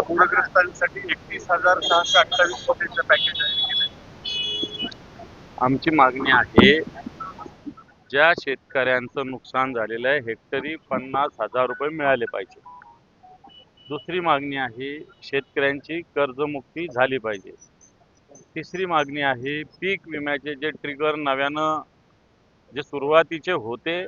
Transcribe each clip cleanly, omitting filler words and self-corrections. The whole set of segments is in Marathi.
पूरग्रस्तांसाठी 31,628 कोटींचं पॅकेज आहे. आमची मागणी आहे, ज्या शेतकऱ्यांचं नुकसान झालेलं आहे हेक्टरी 50,000 रुपये मिळाले पाहिजे. दुसरी मागणी आहे, शेतकऱ्यांची कर्जमुक्ती झाली पाहिजे. तिसरी मागणी आहे, पीक विम्याचे जे ट्रिगर नव्यानं जे सुरुवातीचे होते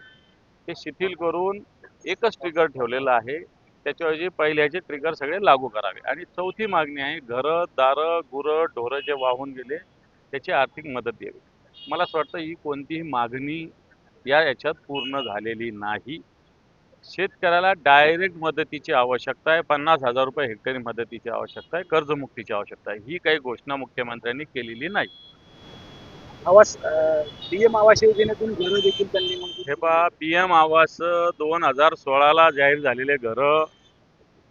ते शिथिल करून एकच ट्रिगर ठेवलेलं आहे, त्याच्याऐवजी पहिल्याचे ट्रिगर सगळे लागू करावे. आणि चौथी मागणी आहे, घरं दारं गुरं ढोरं जे वाहून गेले त्याची आर्थिक मदत द्यावी. मला असं वाटतं ही कोणतीही मागणी याच्यात पूर्ण झालेली नाही. शेतकऱ्याला डायरेक्ट मदतीची आवश्यकता आहे, 50,000 रुपये हेक्टरी मदतीची आवश्यकता आहे, कर्जमुक्तीची आवश्यकता आहे. ही काही घोषणा मुख्यमंत्र्यांनी केलेली नाही. आवास पीएम आवास योजनेतून घरं देखील त्यांनी हे पहा, पीएम आवास 2016ला जाहीर झालेले घरं,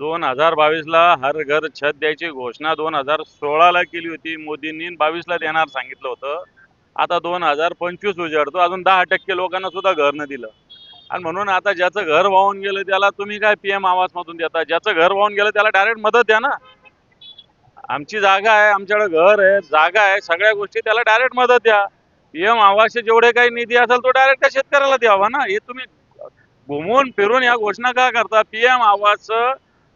2022ला हर घर छत द्यायची घोषणा 2016ला केली होती मोदींनी, 22ला देणार सांगितलं होतं. आता 2025 उजाडतो, अजून 10% लोकांना सुद्धा घर न दिलं. आणि म्हणून आता ज्याचं घर वाहून गेलं त्याला तुम्ही काय पीएम आवास मधून देता? ज्याचं घर वाहून गेलं त्याला डायरेक्ट मदत द्या ना. आमची जागा आहे, आमच्याकडे घर आहे, जागा आहे, सगळ्या गोष्टी, त्याला डायरेक्ट मदत द्या. पीएम आवासचे जेवढे काही निधी असेल तो डायरेक्ट त्या शेतकऱ्याला द्यावा ना. हे तुम्ही घुमून फिरून या घोषणा का करता? पीएम आवास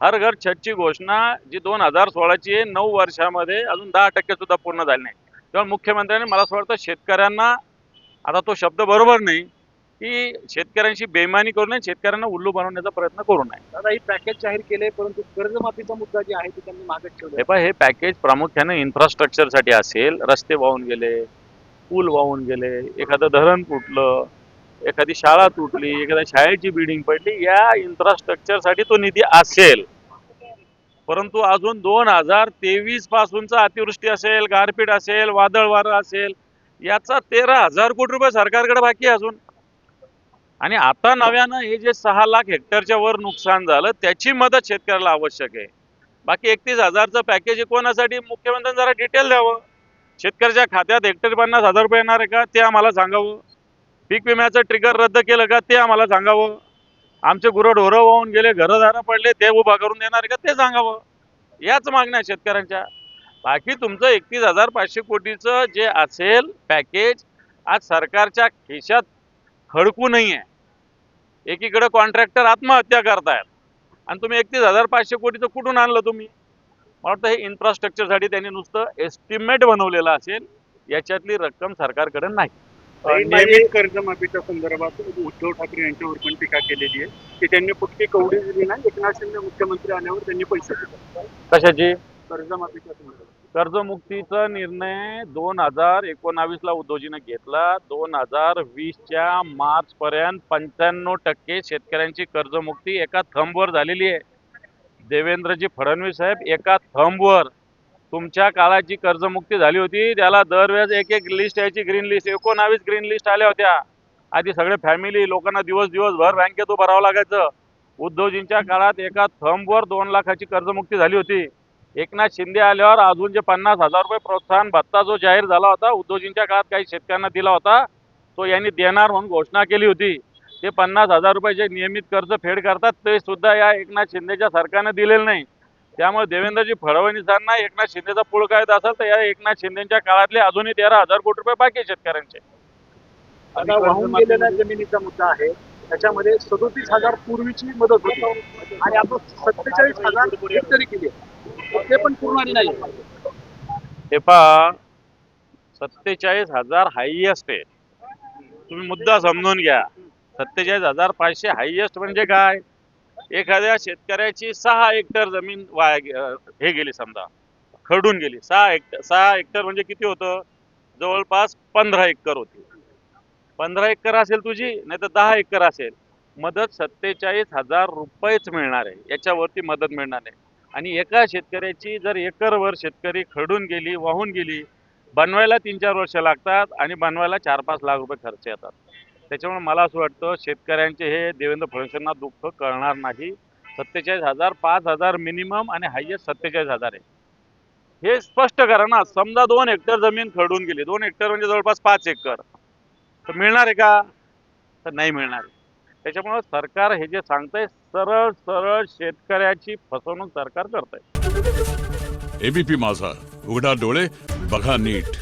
हर घर छतची घोषणा जी 2016ची आहे, 9 वर्षामध्ये अजून 10% सुद्धा पूर्ण झाली नाही. तेव्हा मुख्यमंत्र्यांनी, मला असं वाटतं, शेतकऱ्यांना, आता तो शब्द बरोबर नाही की शेतकऱ्यांशी बेईमानी करू नये, शेतकऱ्यांना उल्लू बनवण्याचा प्रयत्न करू नये. दादा, ही पॅकेज जाहीर केले, परंतु कर्जमाफीचा मुद्दा जे आहे ते त्यांनी मागे ठेवला. हे पॅकेज प्रामुख्याने इन्फ्रास्ट्रक्चरसाठी असेल. रस्ते वाहून गेले, पूल वाहून गेले, एखादं धरण तुटलं, एखादी शाळा तुटली, एखाद्या शाळेची बिल्डिंग पडली, या इन्फ्रास्ट्रक्चरसाठी तो निधी असेल. परंतु अजून 2023 पासूनचा अतिवृष्टी असेल, गारपीट असेल, वादळ वारं असेल, याचा 13,000 कोटी रुपये सरकारकडे बाकी आहे अजून. आणि आता नव्यानं हे जे 6 लाख हेक्टरच्या वर नुकसान झालं त्याची मदत शेतकऱ्याला आवश्यक आहे. बाकी 31,000चं पॅकेज कोणासाठी? मुख्यमंत्र्यांनी जरा डिटेल द्यावं. शेतकऱ्याच्या खात्यात हेक्टरी 50,000 रुपये येणार आहे का ते आम्हाला सांगावं. पीक विम्याचं ट्रिगर रद्द केलं का ते आम्हाला सांगावं. आमचे गुरंढोरं वाहून गेले, घरदारं पडले, ते उभा करून देणार आहे का ते सांगावं. याच मागण्या शेतकऱ्यांच्या. बाकी तुमचं 31,500 कोटीचं जे असेल पॅकेज, आज सरकारच्या खिशात खडकू नाहीये. एकीकडे कॉन्ट्रॅक्टर आत्महत्या करतायत आणि तुम्ही 31,500 कोटीचं कुठून आणलं तुम्ही? मला वाटतं हे इन्फ्रास्ट्रक्चरसाठी त्यांनी नुसतं एस्टिमेट बनवलेलं असेल, याच्यातली रक्कम सरकारकडे नाही. नियमित कर्जमाफीच्या संदर्भात उद्धव ठाकरे यांच्यावर पण टीका केलेली आहे की त्यांनी फक्त कवडी दिली नाही, एकनाथ शिंदे मुख्यमंत्री आल्यावर त्यांनी पैसे दिले. कशाची? कर्जमाफीच्या संदर्भात कर्जमुक्तीचा निर्णय 2019ला उद्धवजीनं घेतला. 2020च्या मार्च पर्यंत 95% शेतकऱ्यांची कर्जमुक्ती एका थंबवर झालेली आहे. देवेंद्रजी फडणवीस साहेब एका थंबवर तुमच्या काळात जी कर्जमुक्ती झाली होती त्याला दरवेळेस एक एक लिस्ट यायची, ग्रीन लिस्ट. 19 ग्रीन लिस्ट आल्या होत्या. आधी सगळे फॅमिली लोकांना दिवसभर बँकेत उभं राहावं लागायचं. उद्धवजींच्या काळात एका थंबवर 2 लाखाची कर्जमुक्ती झाली होती. एकनाथ शिंदे आल्यावर अजून जे 50,000 रुपये प्रोत्साहन भत्ता जो जाहीर झाला होता, उद्धवजींच्या काळात काही शेतकऱ्यांना दिला होता, तो यांनी देणार म्हणून घोषणा केली होती. ते 50,000 रुपये जे नियमित कर्ज फेड करतात ते सुद्धा या एकनाथ शिंदेच्या सरकारने दिलेलं नाही. त्यामुळे देवेंद्रजी फडणवीसांना एकनाथ शिंदेचा पुळका येत असेल तर या एकनाथ शिंदेच्या काळातले अजूनही 13,000 कोटी रुपये बाकी शेतकऱ्यांचे. आता वाहून गेलेल्या जमिनीचा मुद्दा आहे, त्याच्यामध्ये 37,000 पूर्वीची मदत होती आणि आता 47,000 हेक्टरी केली आहे. ते पण पूर्ण आली नाही. हे पहा, 47,000 हायएस्ट आहे. तुम्ही मुद्दा समजून घ्या. 47,500 हायएस्ट म्हणजे काय? एखाद्या शेतकऱ्याची 6 हेक्टर जमीन हे गेली, समजा खरडून गेली. 6 हेक्टर म्हणजे किती होतं? जवळपास 15 एकर होती. 15 एकर असेल तुझी, नाही तर 10 एकर असेल, मदत 47,000 रुपयेच मिळणार आहे. याच्यावरती मदत मिळणार नाही. आणि एका शेतकऱ्याची जर एकरवर शेतकरी खरडून गेली, वाहून गेली, बनवायला 3-4 वर्ष लागतात आणि बनवायला 4-5 लाख रुपये खर्च येतात. त्याच्यामुळे मला असं वाटतं शेतकऱ्यांचे हे देवेंद्र फडणवीसांना दुःख कळणार नाही. 47,000, 5,000 मिनिमम आणि हायएस्ट 47,000 आहे. हे स्पष्ट करा ना. समजा 2 हेक्टर जमीन खरडून गेली, 2 हेक्टर म्हणजे जवळपास 5 एकर, तर मिळणार आहे का? तर नाही मिळणार. त्याच्यामुळे सरकार हे जे सांगतंय सरळ सरळ शेतकऱ्याची फसवणूक सरकार करतंय. एबीपी माझा, उघडा डोळे बघा नीट.